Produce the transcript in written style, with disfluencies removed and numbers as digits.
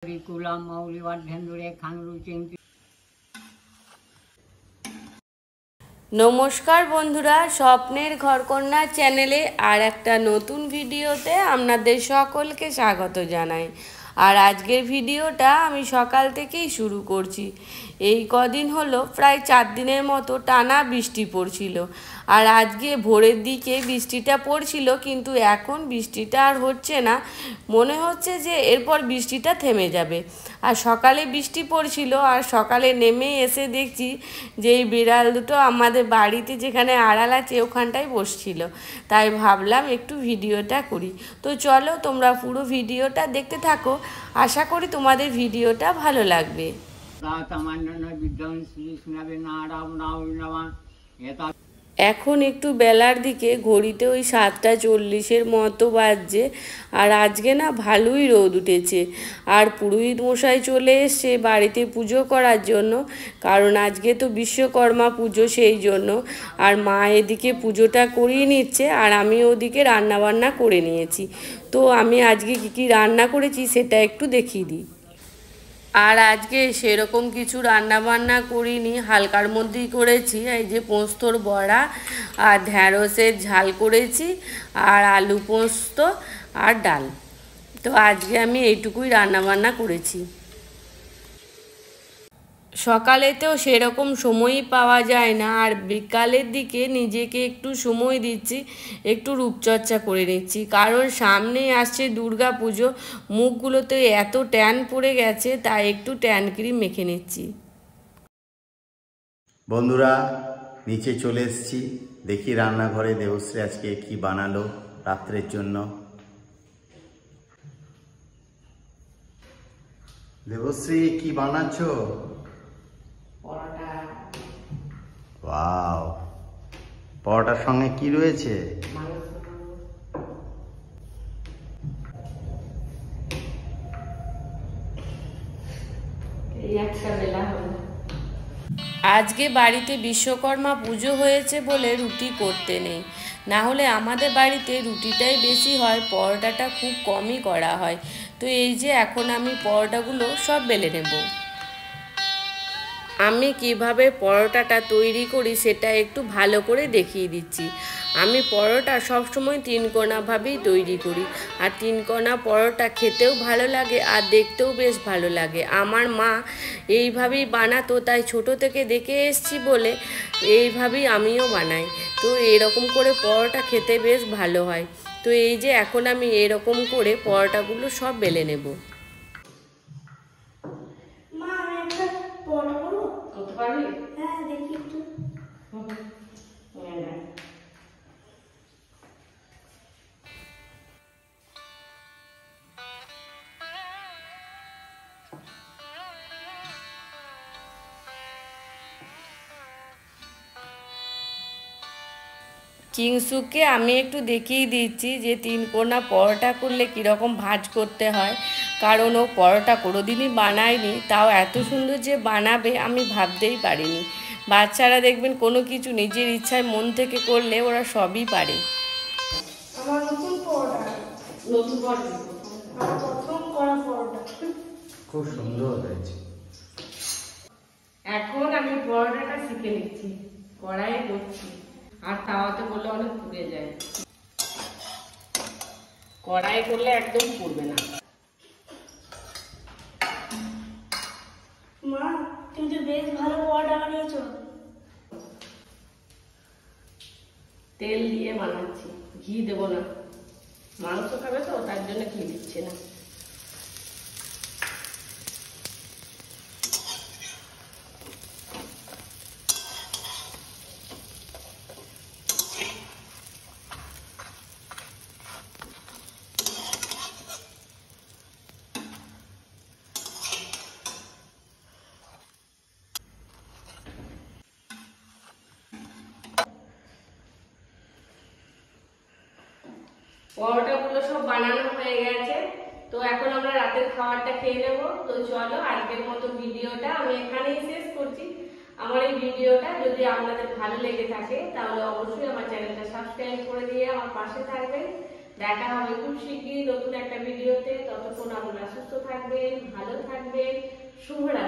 Column মৌলিবাধ্যেন্দুরে খাংরু চিংটি। নমস্কার বন্ধুরা, স্বপ্নের ঘরকন্যা চ্যানেলে আর একটা নতুন ভিডিওতে আপনাদের সকলকে স্বাগত জানাই। আর আজকের ভিডিওটা আমি সকাল থেকেই শুরু করছি। এই কদিন হলো প্রায় 4 দিনের মতো টানা বৃষ্টি পড়ছিল। আর আজকে ভোরের দিকে বৃষ্টিটা পড়ছিল, কিন্তু এখন বৃষ্টিটা আর হচ্ছে না। মনে হচ্ছে যে এরপর বৃষ্টিটা থেমে যাবে। আর সকালে বৃষ্টি পড়ছিল, আর সকালে নেমে এসে দেখছি যে এই বিড়াল দুটো আমাদের বাড়িতে যেখানে আড়াল আছে ওখানটায় বসছিল। তাই ভাবলাম একটু ভিডিওটা করি। তো চলো তোমরা পুরো ভিডিওটা দেখতে থাকো, আশা করি তোমাদের ভিডিওটা ভালো লাগবে। এখন একটু বেলার দিকে, ঘড়িতে ওই 7:40 মতো বাজছে। আর আজকে না ভালোই রোদ উঠেছে। আর পুরোহিত মশাই চলে এসছে বাড়িতে পুজো করার জন্য, কারণ আজকে তো বিশ্বকর্মা পুজো, সেই জন্য। আর মা এদিকে পুজোটা করিয়ে নিচ্ছে, আর আমি ওদিকে রান্নাবান্না করে নিয়েছি। তো আমি আজকে কী রান্না করেছি সেটা একটু দেখিয়ে দিই। আর আজকে সেরকম কিছু রান্নাবান্না করিনি, হালকার মধ্যেই করেছি। এই যে পোস্তর বড়া আর ঢ্যাঁড়সের ঝাল করেছি, আর আলু পোস্ত আর ডাল। তো আজকে আমি এইটুকুই রান্নাবান্না করেছি। সকালেতেও সেরকম সময়ই পাওয়া যায় না, আর বিকালের দিকে নিজেকে একটু সময় দিচ্ছি, একটু রূপচর্চা করে নিচ্ছি। কারণ সামনেই আসছে দুর্গা পুজো, মুখগুলোতে এত ট্যান পড়ে গেছে, তাই একটু ট্যান ক্রিম মেখে নিচ্ছি। বন্ধুরা, নিচে চলে এসেছি, দেখি রান্নাঘরে দেবশ্রী আজকে কি বানালো রাত্রের জন্য। দেবশ্রী, কি বানাচ্ছো? ওয়াও, পরোটার সঙ্গে কি রয়েছে? আজকে বাড়িতে বিশ্বকর্মা পুজো হয়েছে বলে রুটি করতে নেই, না হলে আমাদের বাড়িতে রুটিটাই বেশি হয়, পরোটাটা খুব কমই করা হয়। তো এই যে এখন আমি পরোটাগুলো সব বেলে নেব। আমি কিভাবে পরোটাটা তৈরি করি সেটা একটু ভালো করে দেখিয়ে দিচ্ছি। আমি পরোটা সবসময় 3 কোণাভাবেই তৈরি করি। আর 3 কোণা পরোটা খেতেও ভালো লাগে আর দেখতেও বেশ ভালো লাগে। আমার মা এইভাবেই বানাতো, তাই ছোট থেকে দেখে এসেছি বলে এইভাবেই আমিও বানাই। তো এরকম করে পরোটা খেতে বেশ ভালো হয়। তো এই যে এখন আমি এরকম করে পরোটাগুলো সব বেলে নেব। কিংসুকে আমি একটু দেখিয়ে দিচ্ছি যে 3 কোণা পরোটা করলে কীরকম ভাঁজ করতে হয়, কারণ ও পরোটা কোনোদিনই বানায়নি, তাও এত সুন্দর যে বানাবে আমি ভাবতেই পারিনি। বাচ্চারা দেখবেন কোনো কিছু নিজের ইচ্ছায় মন থেকে করলে ওরা সবই পারে। খুব সুন্দর হয়েছে। এখন আমি পরোটাটা শিখে নিচ্ছি, কড়াইয়ে করছি। আর তাওয়াতে করলে অনেক পুড়ে যায়, কড়াইয়ে করলে একদম পুড়বে না। মা, তুমি তো বেশ ভালো পরোটা বানিয়েছো। তেল দিয়ে বানাচ্ছি, ঘি দেবো না। মাংস খাবে তো, তার জন্য ঘি দিচ্ছি না। পরোটাগুলো সব বানানো হয়ে গেছে। তো এখন আমরা রাতের খাবারটা খেয়ে নেবো। তো চলো, আজকের মতো ভিডিওটা আমি এখানেই শেষ করছি। আমার এই ভিডিওটা যদি আপনাদের ভালো লেগে থাকে তাহলে অবশ্যই আমার চ্যানেলটা সাবস্ক্রাইব করে দিয়ে আমার পাশে থাকবেন। দেখা হবে খুব শিগগিরই নতুন একটা ভিডিওতে। ততক্ষণ আপনারা সুস্থ থাকবেন, ভালো থাকবেন। শুভরাত্রি।